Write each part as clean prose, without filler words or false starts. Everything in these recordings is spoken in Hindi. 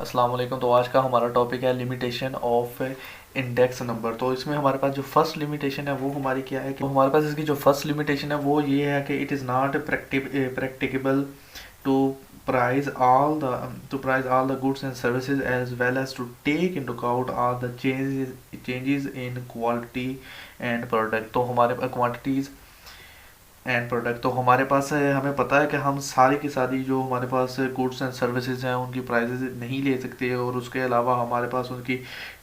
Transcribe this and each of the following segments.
अस्सलाम वालेकुम। तो आज का हमारा टॉपिक है लिमिटेशन ऑफ इंडेक्स नंबर। तो इसमें हमारे पास जो फर्स्ट लिमिटेशन है वो हमारी क्या है कि हमारे पास इसकी जो फर्स्ट लिमिटेशन है वो ये है कि it is not practicable to price all the goods and services as well as to take into account all the changes in quality and product। तो हमारे क्वांटिटीज़ एंड प्रोडक्ट, तो हमारे पास हमें पता है कि हम सारी की सारी जो हमारे पास गुड्स एंड सर्विसेज हैं उनकी प्राइसेस नहीं ले सकते, और उसके अलावा हमारे पास उनकी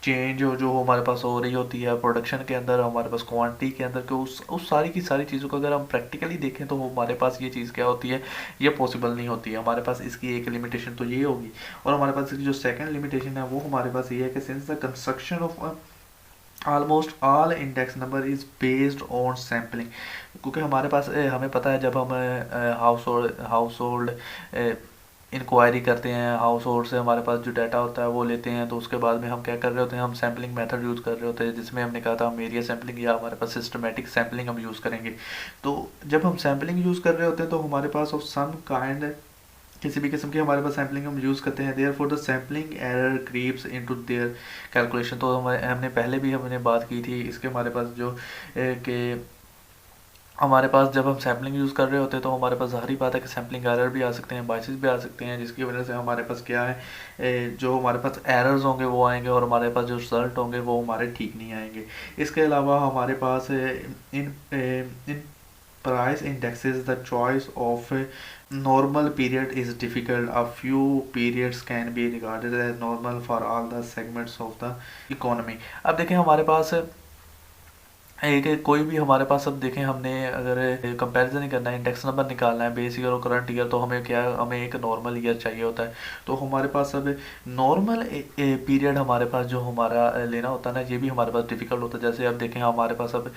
चेंज जो हमारे पास हो रही होती है प्रोडक्शन के अंदर, हमारे पास क्वांटिटी के अंदर के उस सारी की सारी चीज़ों को अगर हम प्रैक्टिकली देखें तो हमारे पास ये चीज़ क्या होती है, ये पॉसिबल नहीं होती है। हमारे पास इसकी एक लिमिटेशन तो ये होगी, और हमारे पास इसकी जो सेकेंड लिमिटेशन है वो हमारे पास ये है कि since the construction of almost all index number is based on sampling. क्योंकि हमारे पास हमें पता है जब हम हाउस होल्ड इंक्वायरी करते हैं, हाउस होल्ड से हमारे पास जो डाटा होता है वो लेते हैं, तो उसके बाद में हम क्या कर रहे होते हैं, हम सैम्पलिंग मेथड यूज़ कर रहे होते हैं, जिसमें हमने कहा था हम एरिया सैम्पलिंग या हमारे पास सिस्टमेटिक सैम्पलिंग हम यूज़ करेंगे। तो जब हम सैम्पलिंग यूज़ कर रहे होते हैं तो हमारे पास ऑफ सम काइंड किसी भी किस्म की हमारे पास सैम्पलिंग हम यूज़ करते हैं, therefore the sampling error creeps into their calculation. तो हमने पहले भी हमने बात की थी इसके, हमारे पास जो कि हमारे पास जब हम सैम्पलिंग यूज़ कर रहे होते हैं तो हमारे पास ज़ाहिर बात है कि सैम्पलिंग एरर भी आ सकते हैं, बाइसेस भी आ सकते हैं, जिसकी वजह से हमारे पास क्या है, जो हमारे पास एरर्स होंगे वो आएंगे, और हमारे पास जो रिजल्ट होंगे वो हमारे ठीक नहीं आएंगे। इसके अलावा हमारे पास इन price indexes the choice of a normal period is difficult. A few periods can be regarded as normal for all the segments of the economy। अब देखें हमारे पास एक कोई भी हमारे पास, अब देखें हमने अगर कंपैरिजन ही करना है, इंडेक्स नंबर निकालना है बेस ईयर और करंट ईयर, तो हमें क्या, हमें एक नॉर्मल ईयर चाहिए होता है। तो हमारे पास अब नॉर्मल पीरियड हमारे पास जो हमारा लेना होता है ना, ये भी हमारे पास डिफ़िकल्ट होता है। जैसे अब देखें हमारे पास अब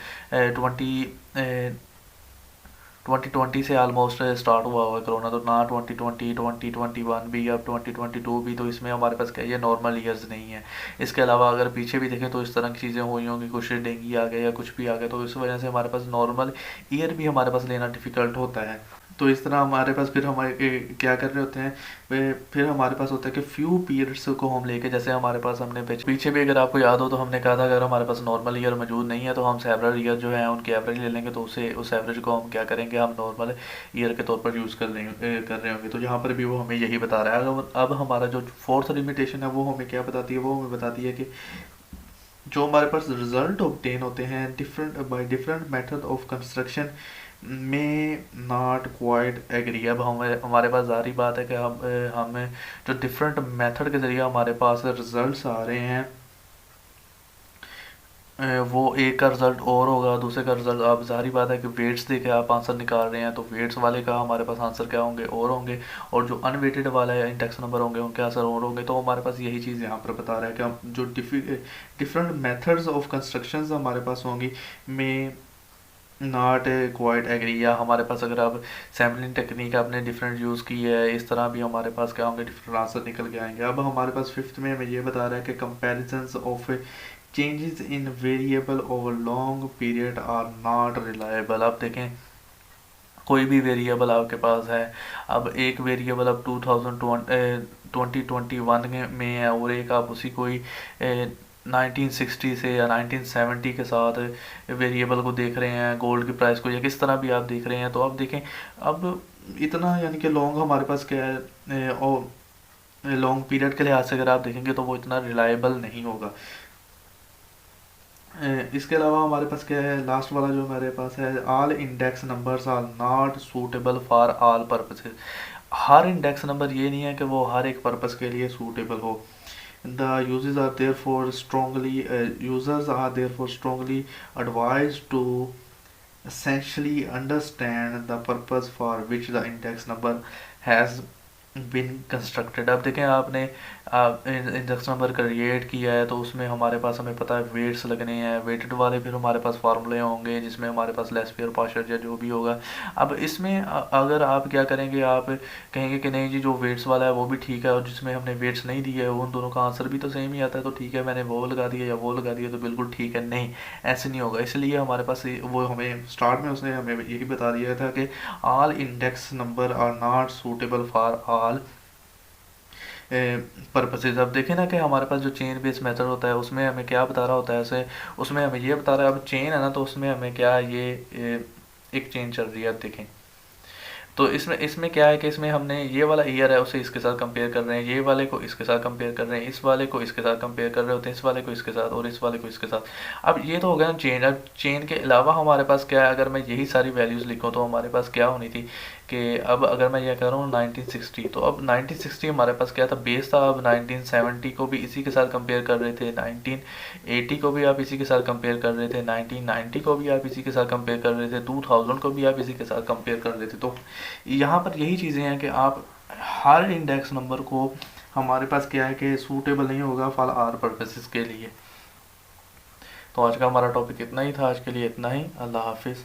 2020 से आलमोस्ट स्टार्ट हुआ हुआ है कोरोना, तो ना 2020, 2021 भी, अब 2022 भी, तो इसमें हमारे पास क्या, ये नॉर्मल ईयर्स नहीं है। इसके अलावा अगर पीछे भी देखें तो इस तरह की चीज़ें हुई होंगी, कुछ डेंगू आ गया या कुछ भी आ गया, तो इस वजह से हमारे पास नॉर्मल ईयर भी हमारे पास लेना डिफ़िकल्ट होता है। तो इस तरह हमारे पास फिर हमारे क्या कर रहे होते हैं, फिर हमारे पास होता है कि फ्यू पीरियड्स को हम लेके, जैसे हमारे पास हमने पीछे भी अगर आपको याद हो तो हमने कहा था अगर हमारे पास नॉर्मल ईयर मौजूद नहीं है तो हम सेवरल ईयर जो है उनके एवरेज ले लेंगे, तो उस एवरेज को हम क्या करेंगे, हम नॉर्मल ईयर के तौर पर यूज़ कर रहे होंगे। तो यहाँ पर भी वो हमें यही बता रहा है। अब हमारा जो फोर्थ लिमिटेशन है वो हमें क्या बताती है, वो हमें बताती है कि जो हमारे पास रिजल्ट ऑब्टेन होते हैं डिफरेंट मेथड ऑफ कंस्ट्रक्शन में नॉट क्वाइट एग्री। अब हमारे पास जारी बात है कि हम जो डिफरेंट मेथड के ज़रिए हमारे पास रिजल्ट्स आ रहे हैं, वो एक का रिज़ल्ट और होगा, दूसरे का रिज़ल्ट, अब ज़ाहिर बात है कि वेट्स देके आप आंसर निकाल रहे हैं, तो वेट्स वाले का हमारे पास आंसर क्या होंगे, और होंगे, और जो अनवेटेड वाला है इंडेक्स नंबर होंगे उनके आंसर और होंगे। तो हमारे पास यही चीज़ यहाँ पर बता रहा है कि हम जो डिफरेंट मेथड्स ऑफ कंस्ट्रक्शन हमारे पास होंगी में नॉट क्वाइट एग्री, या हमारे पास अगर आप सैम्पलिंग टेक्निक आपने डिफरेंट यूज़ की है, इस तरह भी हमारे पास क्या होंगे, डिफरेंट आंसर निकल के आएंगे। अब हमारे पास फिफ्थ में हमें ये बता रहा है कि comparisons of changes in variable over long period are not reliable. अब देखें कोई भी वेरिएबल आपके पास है, अब एक वेरिएबल अब 2021 में है, और एक आप उसी कोई 1960 से या 1970 के साथ वेरिएबल को देख रहे हैं, गोल्ड की प्राइस को, या किस तरह भी आप देख रहे हैं। तो अब देखें, अब इतना यानी कि लॉन्ग हमारे पास क्या है, और लॉन्ग पीरियड के लिहाज से अगर आप देखेंगे तो वो इतना रिलायबल नहीं होगा। इसके अलावा हमारे पास क्या है, लास्ट वाला जो हमारे पास है, all index numbers are not suitable for all purposes. हर इंडेक्स नंबर ये नहीं है कि वो हर एक पर्पस के लिए सूटेबल हो। The users are therefore strongly advised to essentially understand the purpose for which the index number has been constructed. अब देखें आपने इंडेक्स नंबर क्रिएट किया है, तो उसमें हमारे पास हमें पता है वेट्स लगने हैं, वेटेड वाले फिर हमारे पास फार्मूले होंगे जिसमें हमारे पास लेस पेयर पार्शियल या जो भी होगा। अब इसमें अगर आप क्या करेंगे, आप कहेंगे कि नहीं जी जो वेट्स वाला है वो भी ठीक है, और जिसमें हमने वेट्स नहीं दिए है उन दोनों का आंसर भी तो सेम ही आता है, तो ठीक है मैंने वो लगा दिया या वो लगा दिया तो बिल्कुल ठीक है, नहीं ऐसे नहीं होगा। इसलिए हमारे पास वो हमें स्टार्ट में उसने हमें यही बता दिया था कि all index number are not suitable for all purposes. अब देखें ना कि हमारे पास जो चेन बेस्ड मेथड होता है उसमें हमें क्या बता रहा होता है, ऐसे उसमें हमें ये बता रहा है, अब चेन है ना तो उसमें हमें क्या ये एक चेन चल रही है, अब देखें तो इसमें इसमें क्या है कि इसमें हमने ये वाला ईयर है उसे इसके साथ कंपेयर कर रहे हैं, ये वाले को इसके साथ कंपेयर कर रहे हैं, इस वाले को इसके साथ कंपेयर कर रहे होते हैं, इस वाले को इसके साथ और इस वाले को इसके साथ। अब ये तो हो गया ना चेन। अब चेन के अलावा हमारे पास क्या है, अगर मैं यही सारी वैल्यूज़ लिखूँ तो हमारे पास क्या होनी थी कि अब अगर मैं ये कह रहा हूँ 1960, तो अब 1960 हमारे पास क्या था, बेस था। अब 1970 को भी इसी के साथ कंपेयर कर रहे थे, 1980 को भी आप इसी के साथ कंपेयर कर रहे थे, 1990 को भी आप इसी के साथ कंपेयर कर रहे थे, 2000 को भी आप इसी के साथ कंपेयर कर रहे थे। तो यहाँ पर यही चीज़ें हैं कि आप हर इंडेक्स नंबर को, हमारे पास क्या है कि सूटेबल नहीं होगा फॉर आर पर्पसेस के लिए। तो आज का हमारा टॉपिक इतना ही था, आज के लिए इतना ही। अल्लाह हाफिज़।